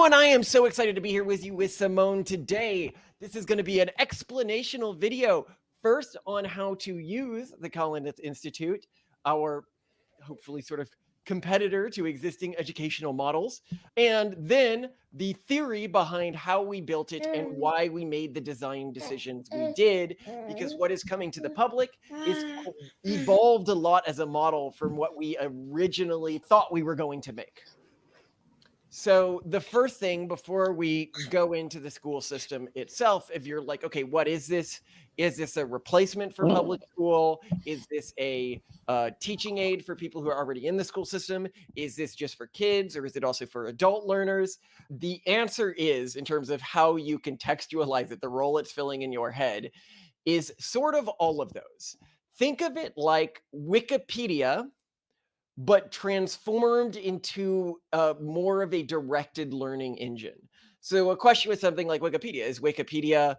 and I am so excited to be here with you with Simone today. This is going to be an explanational video, first on how to use the Collins Institute, our hopefully sort of competitor to existing educational models, and then the theory behind how we built it and why we made the design decisions we did, because what is coming to the public is evolved a lot as a model from what we originally thought we were going to make. So the first thing before we go into the school system itself, if you're like, okay, what is this? Is this a replacement for public school? Is this a teaching aid for people who are already in the school system? Is this just for kids, or is it also for adult learners? The answer is, in terms of how you contextualize it, the role it's filling in your head, is sort of all of those. Think of it like Wikipedia, but transformed into more of a directed learning engine. So a question with something like Wikipedia, is Wikipedia,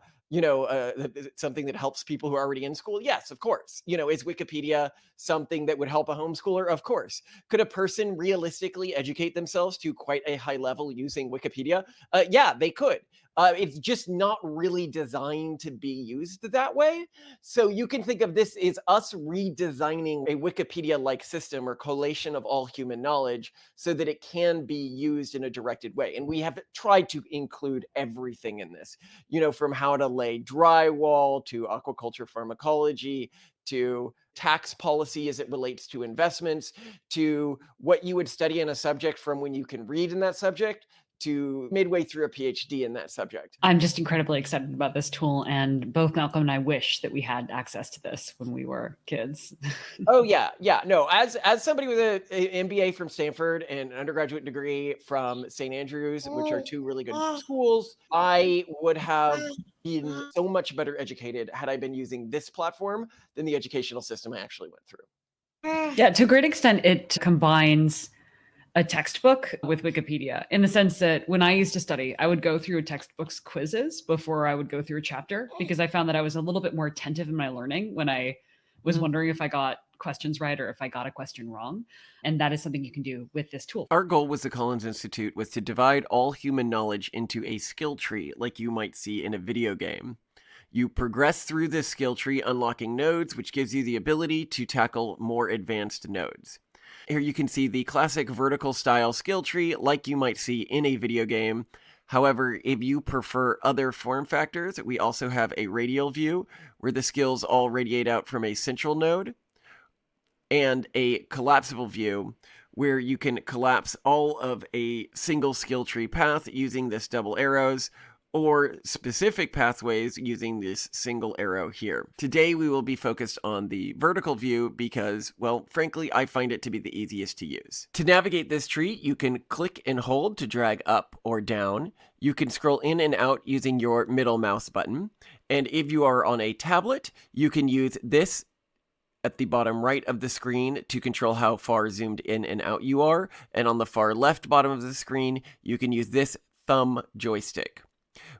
something that helps people who are already in school? Yes, of course. Is Wikipedia something that would help a homeschooler? Of course. Could a person realistically educate themselves to quite a high level using Wikipedia? Yeah, they could. It's just not really designed to be used that way. So you can think of this as us redesigning a Wikipedia-like system or collation of all human knowledge so that it can be used in a directed way. And we have tried to include everything in this, from how to lay drywall to aquaculture pharmacology to tax policy as it relates to investments, to what you would study in a subject from when you can read in that subject to midway through a PhD in that subject. I'm just incredibly excited about this tool, and both Malcolm and I wish that we had access to this when we were kids. Oh yeah. No, as somebody with an MBA from Stanford and an undergraduate degree from St. Andrews, which are two really good schools, I would have been so much better educated had I been using this platform than the educational system I actually went through. Yeah, to a great extent, it combines a textbook with Wikipedia, in the sense that when I used to study, I would go through a textbook's quizzes before I would go through a chapter, because I found that I was a little bit more attentive in my learning when I was wondering if I got questions right or if I got a question wrong. And that is something you can do with this tool. Our goal with the Collins Institute was to divide all human knowledge into a skill tree like you might see in a video game. You progress through this skill tree, unlocking nodes, which gives you the ability to tackle more advanced nodes. Here you can see the classic vertical style skill tree like you might see in a video game. However, if you prefer other form factors, we also have a radial view where the skills all radiate out from a central node, and a collapsible view where you can collapse all of a single skill tree path using this double arrows, or specific pathways using this single arrow here. Today we will be focused on the vertical view because, well, frankly, I find it to be the easiest to use. To navigate this tree, you can click and hold to drag up or down. You can scroll in and out using your middle mouse button. And if you are on a tablet, you can use this at the bottom right of the screen to control how far zoomed in and out you are. And on the far left bottom of the screen, you can use this thumb joystick.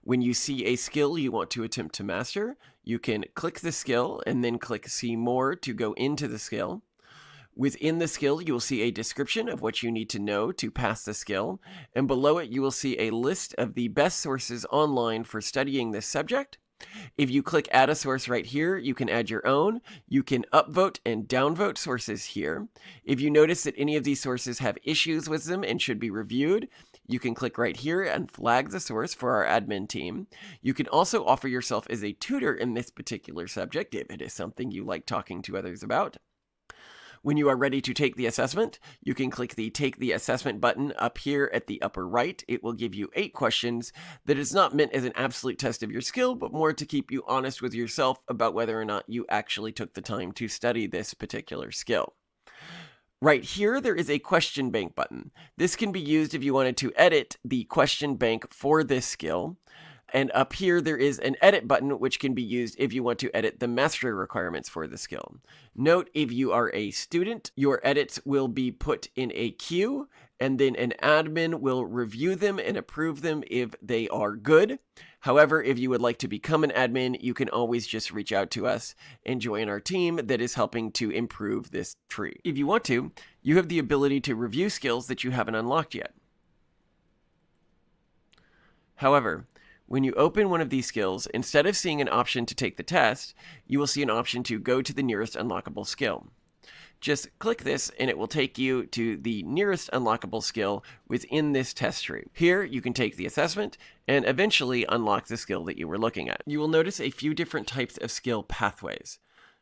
When you see a skill you want to attempt to master, you can click the skill and then click See More to go into the skill. Within the skill, you will see a description of what you need to know to pass the skill, and below it you will see a list of the best sources online for studying this subject. If you click Add a Source right here, you can add your own. You can upvote and downvote sources here. If you notice that any of these sources have issues with them and should be reviewed, you can click right here and flag the source for our admin team. You can also offer yourself as a tutor in this particular subject if it is something you like talking to others about. When you are ready to take the assessment, you can click the Take the Assessment button up here at the upper right. It will give you 8 questions that is not meant as an absolute test of your skill, but more to keep you honest with yourself about whether or not you actually took the time to study this particular skill. Right here, there is a question bank button. This can be used if you wanted to edit the question bank for this skill. And up here, there is an edit button, which can be used if you want to edit the mastery requirements for the skill. Note, if you are a student, your edits will be put in a queue, and then an admin will review them and approve them if they are good. However, if you would like to become an admin, you can always just reach out to us and join our team that is helping to improve this tree. If you want to, you have the ability to review skills that you haven't unlocked yet. However, when you open one of these skills, instead of seeing an option to take the test, you will see an option to go to the nearest unlockable skill. Just click this and it will take you to the nearest unlockable skill within this test tree. Here, you can take the assessment and eventually unlock the skill that you were looking at. You will notice a few different types of skill pathways.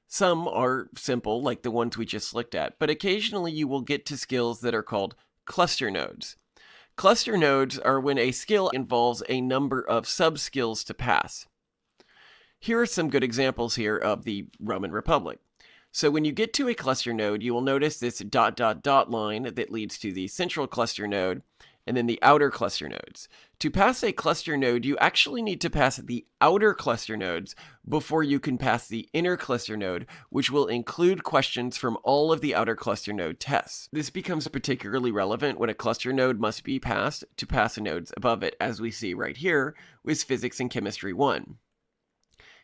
Some are simple, like the ones we just looked at, but occasionally you will get to skills that are called cluster nodes. Cluster nodes are when a skill involves a number of sub-skills to pass. Here are some good examples here of the Roman Republic. So when you get to a cluster node, you will notice this ... line that leads to the central cluster node and then the outer cluster nodes. To pass a cluster node, you actually need to pass the outer cluster nodes before you can pass the inner cluster node, which will include questions from all of the outer cluster node tests. This becomes particularly relevant when a cluster node must be passed to pass nodes above it, as we see right here with Physics and Chemistry 1.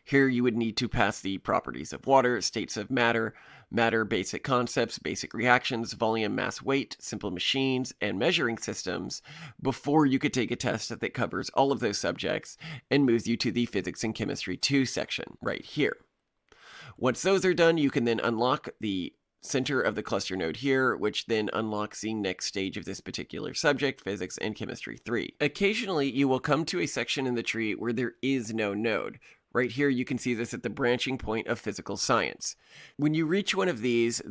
Here you would need to pass the properties of water, states of matter, matter basic concepts, basic reactions, volume, mass, weight, simple machines, and measuring systems before you could take a test that covers all of those subjects and moves you to the Physics and Chemistry 2 section right here. Once those are done, you can then unlock the center of the cluster node here, which then unlocks the next stage of this particular subject, Physics and Chemistry 3. Occasionally, you will come to a section in the tree where there is no node. Right here, you can see this at the branching point of physical science. When you reach one of these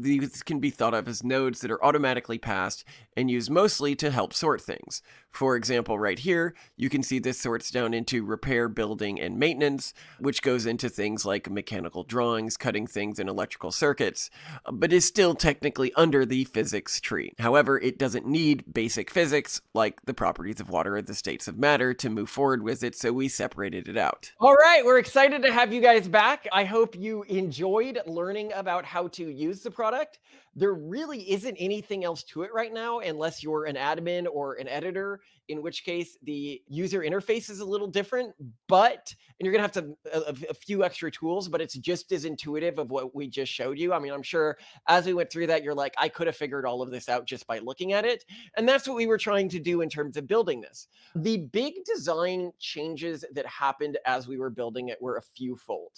can be thought of as nodes that are automatically passed and used mostly to help sort things. For example, right here, you can see this sorts down into repair, building, and maintenance, which goes into things like mechanical drawings, cutting things in electrical circuits, but is still technically under the physics tree. However, it doesn't need basic physics, like the properties of water or the states of matter, to move forward with it, so we separated it out. All right, we're excited to have you guys back. I hope you enjoyed learning about how to use the product. There really isn't anything else to it right now, unless you're an admin or an editor, in which case the user interface is a little different, and you're gonna have to a few extra tools, but it's just as intuitive of what we just showed you. I mean, I'm sure as we went through that, you're like, I could have figured all of this out just by looking at it. And that's what we were trying to do in terms of building this. The big design changes that happened as we were building it were a few fold.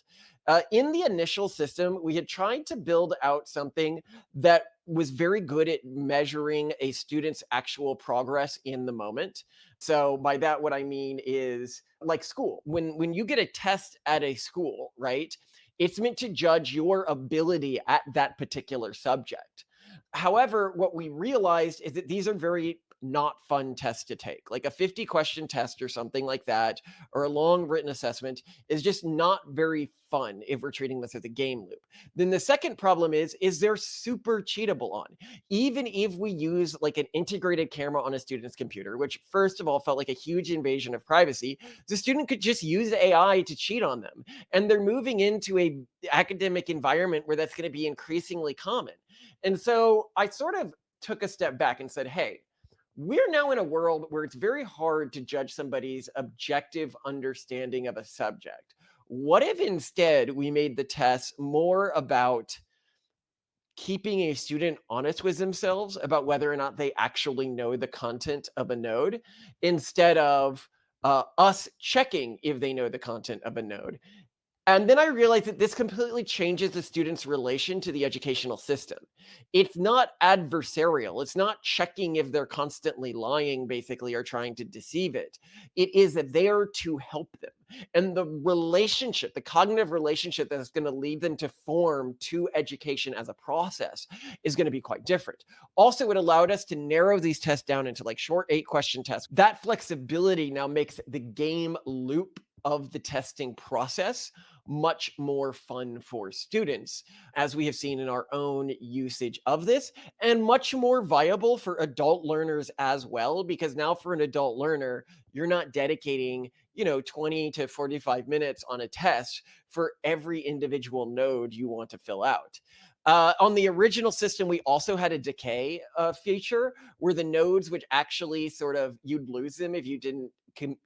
In the initial system, we had tried to build out something that was very good at measuring a student's actual progress in the moment. So by that, what I mean is like school. When you get a test at a school, right? It's meant to judge your ability at that particular subject. However, what we realized is that these are very not fun tests to take. Like a 50 question test or something like that, or a long written assessment is just not very fun if we're treating this as a game loop. Then the second problem is they're super cheatable on. Even if we use like an integrated camera on a student's computer, which first of all felt like a huge invasion of privacy, the student could just use AI to cheat on them. And they're moving into a academic environment where that's going to be increasingly common. And so I sort of took a step back and said, hey, we're now in a world where it's very hard to judge somebody's objective understanding of a subject. What if instead we made the tests more about keeping a student honest with themselves about whether or not they actually know the content of a node instead of us checking if they know the content of a node? And then I realized that this completely changes the student's relation to the educational system. It's not adversarial. It's not checking if they're constantly lying, basically, or trying to deceive it. It is there to help them. And the relationship, the cognitive relationship that's going to lead them to form to education as a process is going to be quite different. Also, it allowed us to narrow these tests down into like short 8-question tests. That flexibility now makes the game loop of the testing process much more fun for students, as we have seen in our own usage of this, and much more viable for adult learners as well, because now for an adult learner, you're not dedicating, 20 to 45 minutes on a test for every individual node you want to fill out. On the original system, we also had a decay feature where the nodes would actually you'd lose them if you didn't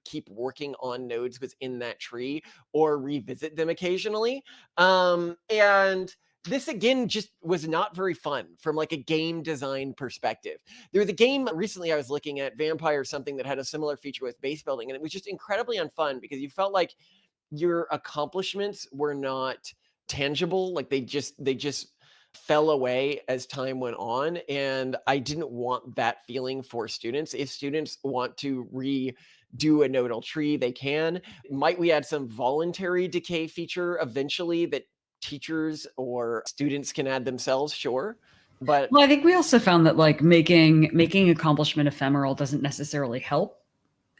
keep working on nodes within that tree or revisit them occasionally. And This again just was not very fun from like a game design perspective. There was a game recently I was looking at, Vampire something, that had a similar feature with base building, and it was just incredibly unfun because you felt like your accomplishments were not tangible, like they just fell away as time went on, and I didn't want that feeling for students. If students want to redo a nodal tree, they can. Might we add some voluntary decay feature eventually that teachers or students can add themselves? Sure. But Well, I think we also found that like making accomplishment ephemeral doesn't necessarily help,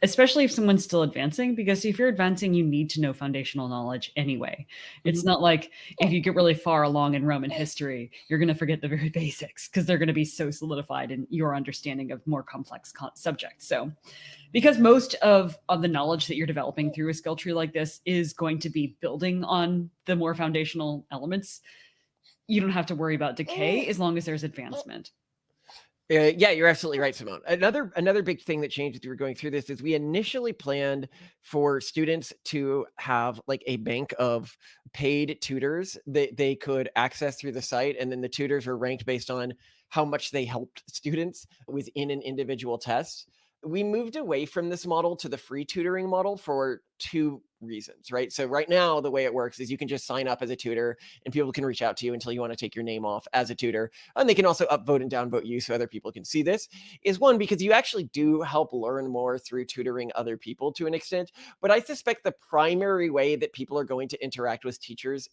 especially if someone's still advancing, because if you're advancing, you need to know foundational knowledge anyway. It's Mhm. not like if you get really far along in Roman history, you're going to forget the very basics because they're going to be so solidified in your understanding of more complex subjects. So because most of the knowledge that you're developing through a skill tree like this is going to be building on the more foundational elements, you don't have to worry about decay as long as there's advancement. Yeah, you're absolutely right, Simone. Another big thing that changed as we were going through this is we initially planned for students to have like a bank of paid tutors that they could access through the site, and then the tutors were ranked based on how much they helped students within an individual test. We moved away from this model to the free tutoring model for two reasons, right? So right now the way it works is you can just sign up as a tutor and people can reach out to you until you want to take your name off as a tutor, and they can also upvote and downvote you so other people can see this. Is one, because you actually do help learn more through tutoring other people to an extent, but I suspect the primary way that people are going to interact with teachers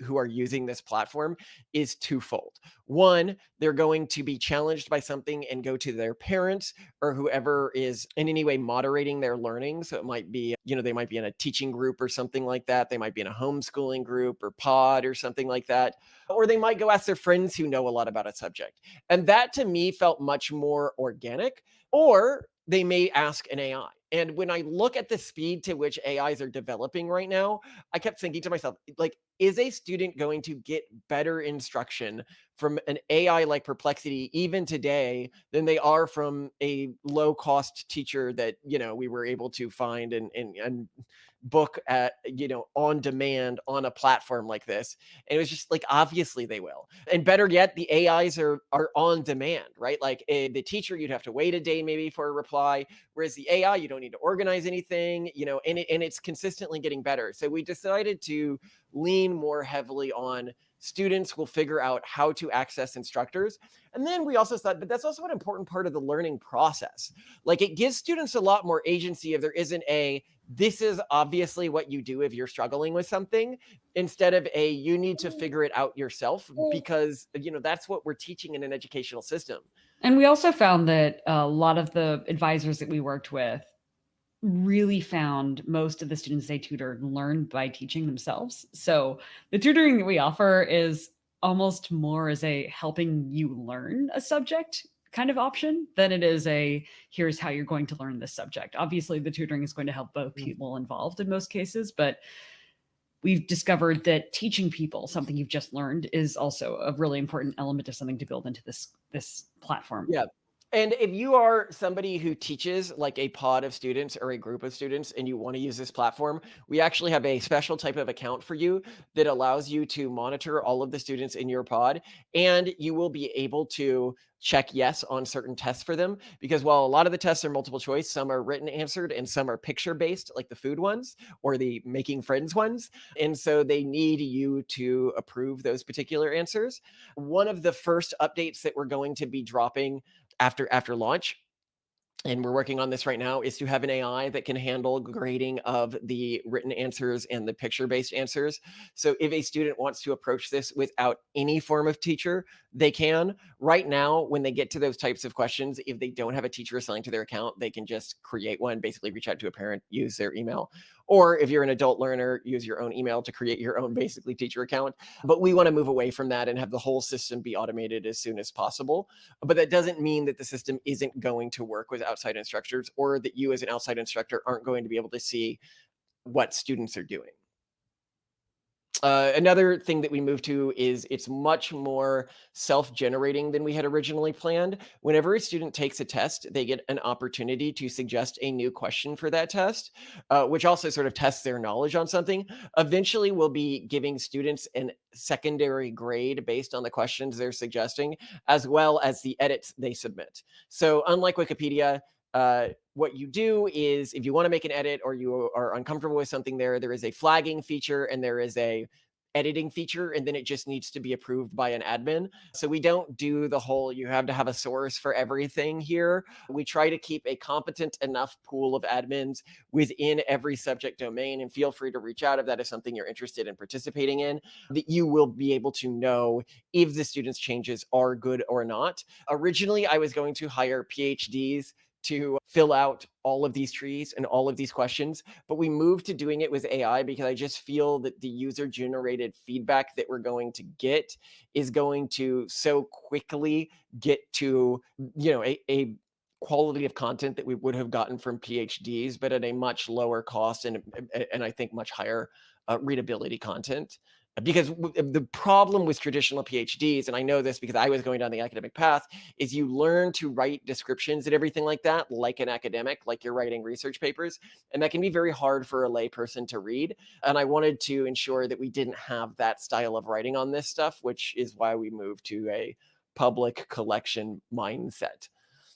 who are using this platform is twofold. One, they're going to be challenged by something and go to their parents or whoever is in any way moderating their learning. So it might be, they might be in a teaching group or something like that. They might be in a homeschooling group or pod or something like that. Or they might go ask their friends who know a lot about a subject. And that to me felt much more organic. Or they may ask an AI. And when I look at the speed to which AIs are developing right now, I kept thinking to myself, like, is a student going to get better instruction from an AI like Perplexity even today than they are from a low cost teacher that, we were able to find and book at, on demand on a platform like this? And it was just like, obviously they will. And better yet, the AIs are on demand, right? Like the teacher, you'd have to wait a day maybe for a reply, whereas the AI, you don't need to organize anything, and it's consistently getting better. So we decided to lean more heavily on students will figure out how to access instructors. And then we also thought, but that's also an important part of the learning process. Like it gives students a lot more agency if there isn't this is obviously what you do if you're struggling with something, instead of you need to figure it out yourself, because, that's what we're teaching in an educational system. And we also found that a lot of the advisors that we worked with really found most of the students they tutored learned by teaching themselves. So the tutoring that we offer is almost more as a helping you learn a subject kind of option than it is a here's how you're going to learn this subject. Obviously, the tutoring is going to help both people involved in most cases, but we've discovered that teaching people something you've just learned is also a really important element of something to build into this platform. Yeah. And if you are somebody who teaches like a pod of students or a group of students and you want to use this platform, we actually have a special type of account for you that allows you to monitor all of the students in your pod. And you will be able to check yes on certain tests for them. Because while a lot of the tests are multiple choice, some are written answered and some are picture based, like the food ones or the making friends ones. And so they need you to approve those particular answers. One of the first updates that we're going to be dropping after launch, and we're working on this right now, is to have an AI that can handle grading of the written answers and the picture-based answers. So if a student wants to approach this without any form of teacher, they can. Right now, when they get to those types of questions, if they don't have a teacher assigned to their account, they can just create one, basically reach out to a parent, use their email. Or if you're an adult learner, use your own email to create your own basically teacher account. But we want to move away from that and have the whole system be automated as soon as possible. But that doesn't mean that the system isn't going to work with outside instructors, or that you as an outside instructor aren't going to be able to see what students are doing. Another thing that we moved to is it's much more self-generating than we had originally planned. Whenever a student takes a test, they get an opportunity to suggest a new question for that test, which also sort of tests their knowledge on something. Eventually, we'll be giving students an secondary grade based on the questions they're suggesting, as well as the edits they submit. So, unlike Wikipedia, what you do is if you want to make an edit or you are uncomfortable with something there is a flagging feature and there is a editing feature, and then it just needs to be approved by an admin. So we don't do the whole you have to have a source for everything here. We try to keep a competent enough pool of admins within every subject domain, and feel free to reach out if that is something you're interested in participating in, that you will be able to know if the students changes are good or not. Originally I was going to hire PhDs to fill out all of these trees and all of these questions, but we moved to doing it with AI because I just feel that the user generated feedback that we're going to get is going to so quickly get to, a quality of content that we would have gotten from PhDs, but at a much lower cost and I think much higher readability content. Because the problem with traditional PhDs, and I know this because I was going down the academic path, is you learn to write descriptions and everything like that, like an academic, like you're writing research papers. And that can be very hard for a layperson to read. And I wanted to ensure that we didn't have that style of writing on this stuff, which is why we moved to a public collection mindset.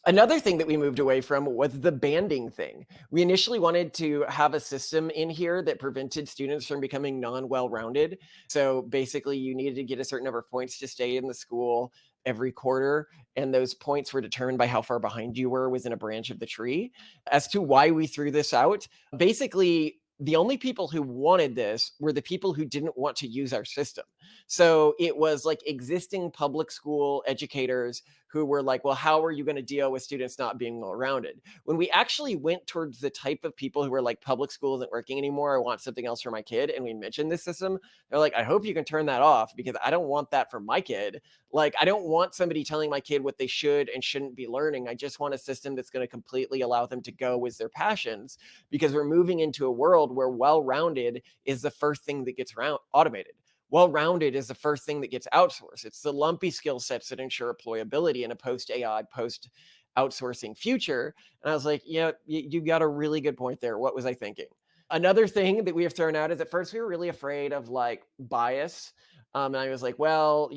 Another thing that we moved away from was the banding thing. We initially wanted to have a system in here that prevented students from becoming non-well-rounded. So basically, you needed to get a certain number of points to stay in the school every quarter, and those points were determined by how far behind you were within a branch of the tree. As to why we threw this out, basically, the only people who wanted this were the people who didn't want to use our system. So it was like existing public school educators who were like, well, how are you going to deal with students not being well rounded? When we actually went towards the type of people who were like, public school isn't working anymore, I want something else for my kid, and we mentioned this system, they're like, I hope you can turn that off because I don't want that for my kid. Like, I don't want somebody telling my kid what they should and shouldn't be learning. I just want a system that's going to completely allow them to go with their passions, because we're moving into a world where well-rounded is the first thing that gets automated. Well-rounded is the first thing that gets outsourced. It's the lumpy skill sets that ensure employability in a post-AI, post-outsourcing future. And I was like, you got a really good point there. What was I thinking? Another thing that we have thrown out is at first we were really afraid of like bias. And I was like, well,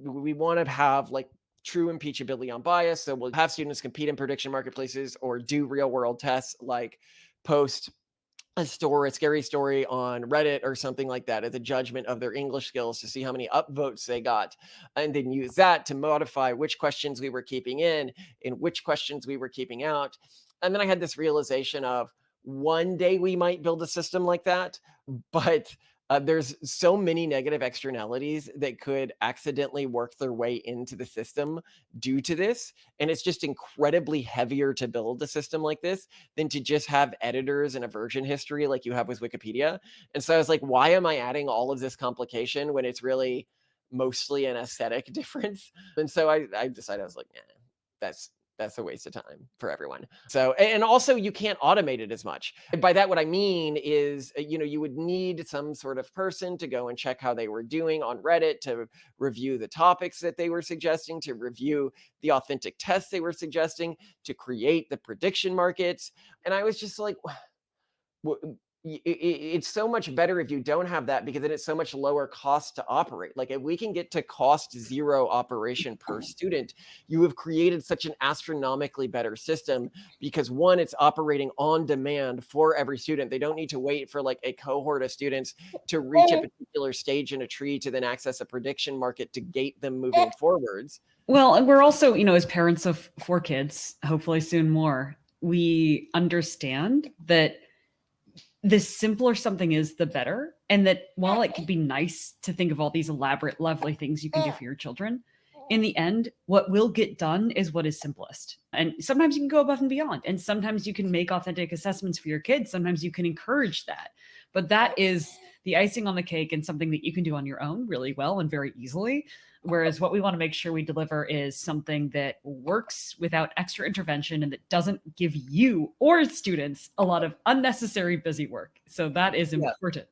we want to have like true impeachability on bias. So we'll have students compete in prediction marketplaces or do real world tests, like post a scary story on Reddit or something like that as a judgment of their English skills to see how many upvotes they got, and then use that to modify which questions we were keeping in and which questions we were keeping out. And then I had this realization of one day we might build a system like that, but there's so many negative externalities that could accidentally work their way into the system due to this. And it's just incredibly heavier to build a system like this than to just have editors and a version history like you have with Wikipedia. And so I was like, why am I adding all of this complication when it's really mostly an aesthetic difference? And so I decided, I was like, that's a waste of time for everyone. So, and also you can't automate it as much. By that, what I mean is, you would need some sort of person to go and check how they were doing on Reddit, to review the topics that they were suggesting, to review the authentic tests they were suggesting, to create the prediction markets. And I was just like, it's so much better if you don't have that, because then it's so much lower cost to operate. Like if we can get to cost zero operation per student, you have created such an astronomically better system, because one, it's operating on demand for every student. They don't need to wait for like a cohort of students to reach a particular stage in a tree to then access a prediction market to gate them moving forwards. Well, and we're also, as parents of 4 kids, hopefully soon more, we understand that the simpler something is, the better. And that while it could be nice to think of all these elaborate, lovely things you can do for your children, in the end, what will get done is what is simplest. And sometimes you can go above and beyond. And sometimes you can make authentic assessments for your kids. Sometimes you can encourage that. But that is the icing on the cake and something that you can do on your own really well and very easily. Whereas what we want to make sure we deliver is something that works without extra intervention and that doesn't give you or students a lot of unnecessary busy work. So that is important.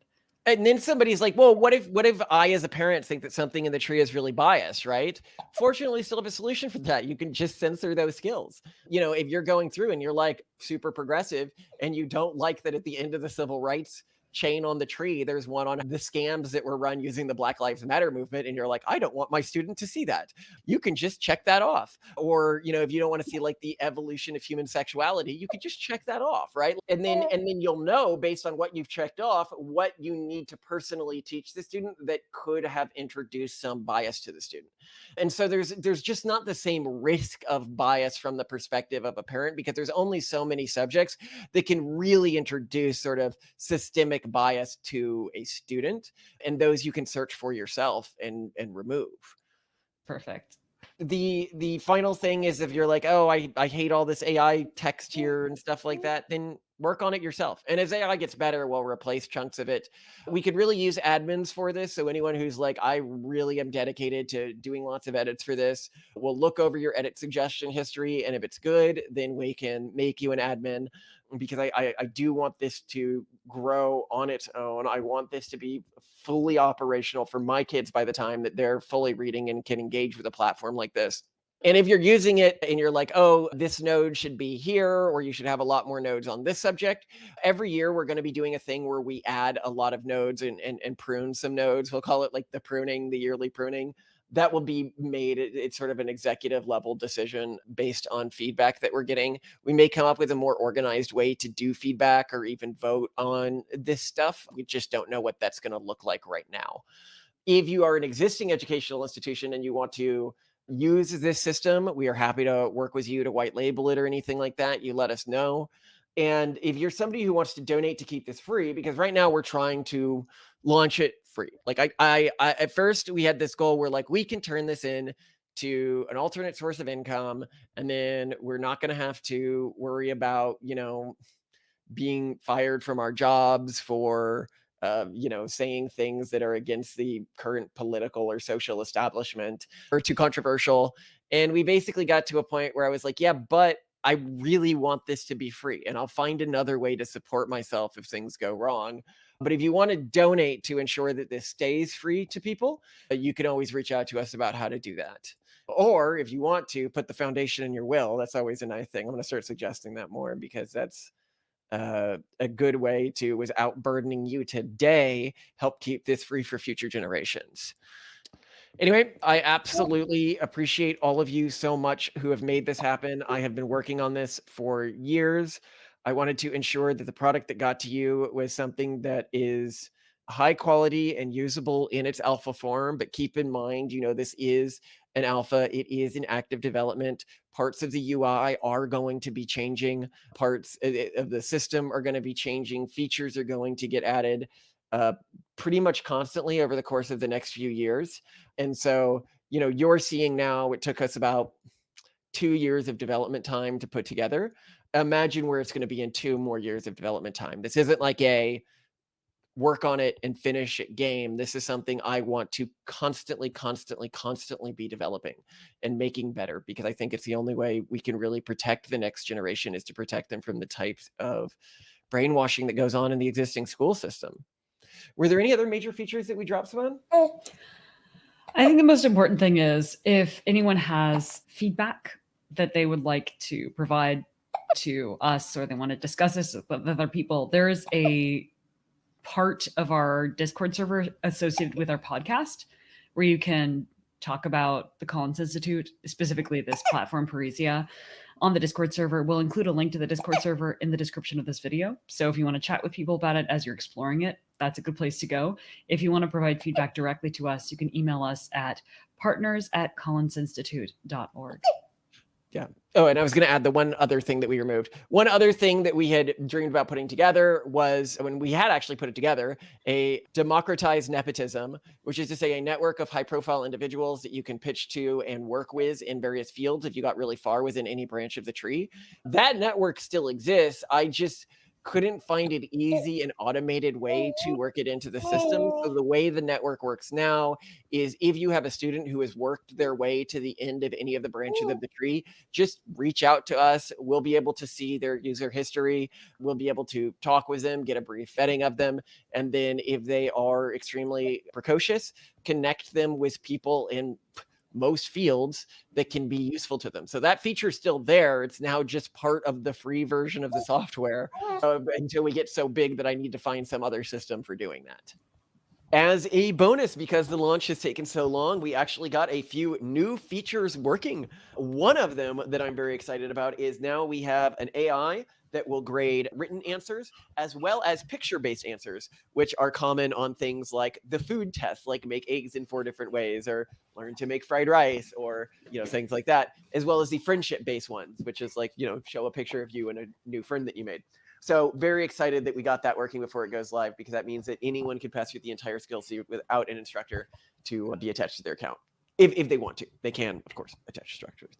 And then somebody's like, well, what if I as a parent think that something in the tree is really biased, right? Fortunately, still have a solution for that. You can just censor those skills. If you're going through and you're like super progressive and you don't like that at the end of the civil rights chain on the tree, there's one on the scams that were run using the Black Lives Matter movement, and you're like, I don't want my student to see that. You can just check that off. Or, if you don't want to see like the evolution of human sexuality, you could just check that off, right? And then you'll know based on what you've checked off what you need to personally teach the student that could have introduced some bias to the student. And so there's just not the same risk of bias from the perspective of a parent, because there's only so many subjects that can really introduce sort of systemic bias to a student, and those you can search for yourself and remove. Perfect. The final thing is, if you're like, oh, I hate all this AI text here and stuff like that, then work on it yourself. And as AI gets better, we'll replace chunks of it. We could really use admins for this. So anyone who's like, I really am dedicated to doing lots of edits for this, we'll look over your edit suggestion history. And if it's good, then we can make you an admin, because I do want this to grow on its own. I want this to be fully operational for my kids by the time that they're fully reading and can engage with a platform like this. And if you're using it and you're like, oh, this node should be here, or you should have a lot more nodes on this subject, every year we're going to be doing a thing where we add a lot of nodes and prune some nodes. We'll call it like the pruning, the yearly pruning. That will be made. It's sort of an executive level decision based on feedback that we're getting. We may come up with a more organized way to do feedback or even vote on this stuff. We just don't know what that's going to look like right now. If you are an existing educational institution and you want to use this system, we are happy to work with you to white label it or anything like that. You let us know. And if you're somebody who wants to donate to keep this free, because right now we're trying to launch it free. Like I at first we had this goal where like we can turn this in to an alternate source of income, and then we're not going to have to worry about, being fired from our jobs for saying things that are against the current political or social establishment or too controversial. And we basically got to a point where I was like, yeah, but I really want this to be free, and I'll find another way to support myself if things go wrong. But if you want to donate to ensure that this stays free to people, you can always reach out to us about how to do that. Or if you want to put the foundation in your will, that's always a nice thing. I'm going to start suggesting that more, because that's a good way to, without burdening you today, help keep this free for future generations. Anyway, I absolutely appreciate all of you so much who have made this happen. I have been working on this for years. I wanted to ensure that the product that got to you was something that is high quality and usable in its alpha form. But keep in mind, this is an alpha, it is in active development. Parts of the UI are going to be changing, parts of the system are going to be changing, features are going to get added pretty much constantly over the course of the next few years. And so, you're seeing now, it took us about 2 years of development time to put together. Imagine where it's going to be in 2 more years of development time. This isn't like a work on it and finish it game. This is something I want to constantly be developing and making better, because I think it's the only way we can really protect the next generation, is to protect them from the types of brainwashing that goes on in the existing school system. Were there any other major features that we dropped, Simone? I think the most important thing is, if anyone has feedback that they would like to provide to us, or they want to discuss this with other people, there is a part of our Discord server associated with our podcast where you can talk about the Collins Institute, specifically this platform, Parisia, on the Discord server. We'll include a link to the Discord server in the description of this video. So if you want to chat with people about it as you're exploring it, that's a good place to go. If you want to provide feedback directly to us, you can email us at partners@collinsinstitute.org. Yeah. Oh, and I was going to add the one other thing that we removed. One other thing that we had dreamed about putting together was, when we had actually put it together, a democratized nepotism, which is to say a network of high-profile individuals that you can pitch to and work with in various fields if you got really far within any branch of the tree. That network still exists. I just couldn't find an easy and automated way to work it into the system. So the way the network works now is if you have a student who has worked their way to the end of any of the branches of the tree, just reach out to us. We'll be able to see their user history. We'll be able to talk with them, get a brief vetting of them. And then if they are extremely precocious, connect them with people in most fields that can be useful to them. So that feature is still there. It's now just part of the free version of the software until we get so big that I need to find some other system for doing that. As a bonus, because the launch has taken so long, we actually got a few new features working. One of them that I'm very excited about is now we have an AI that will grade written answers as well as picture-based answers, which are common on things like the food test, like make eggs in 4 different ways, or learn to make fried rice, or things like that, as well as the friendship-based ones, which is like show a picture of you and a new friend that you made. So very excited that we got that working before it goes live, because that means that anyone can pass through the entire skill suite without an instructor to be attached to their account. If they want to, they can, of course, attach instructors.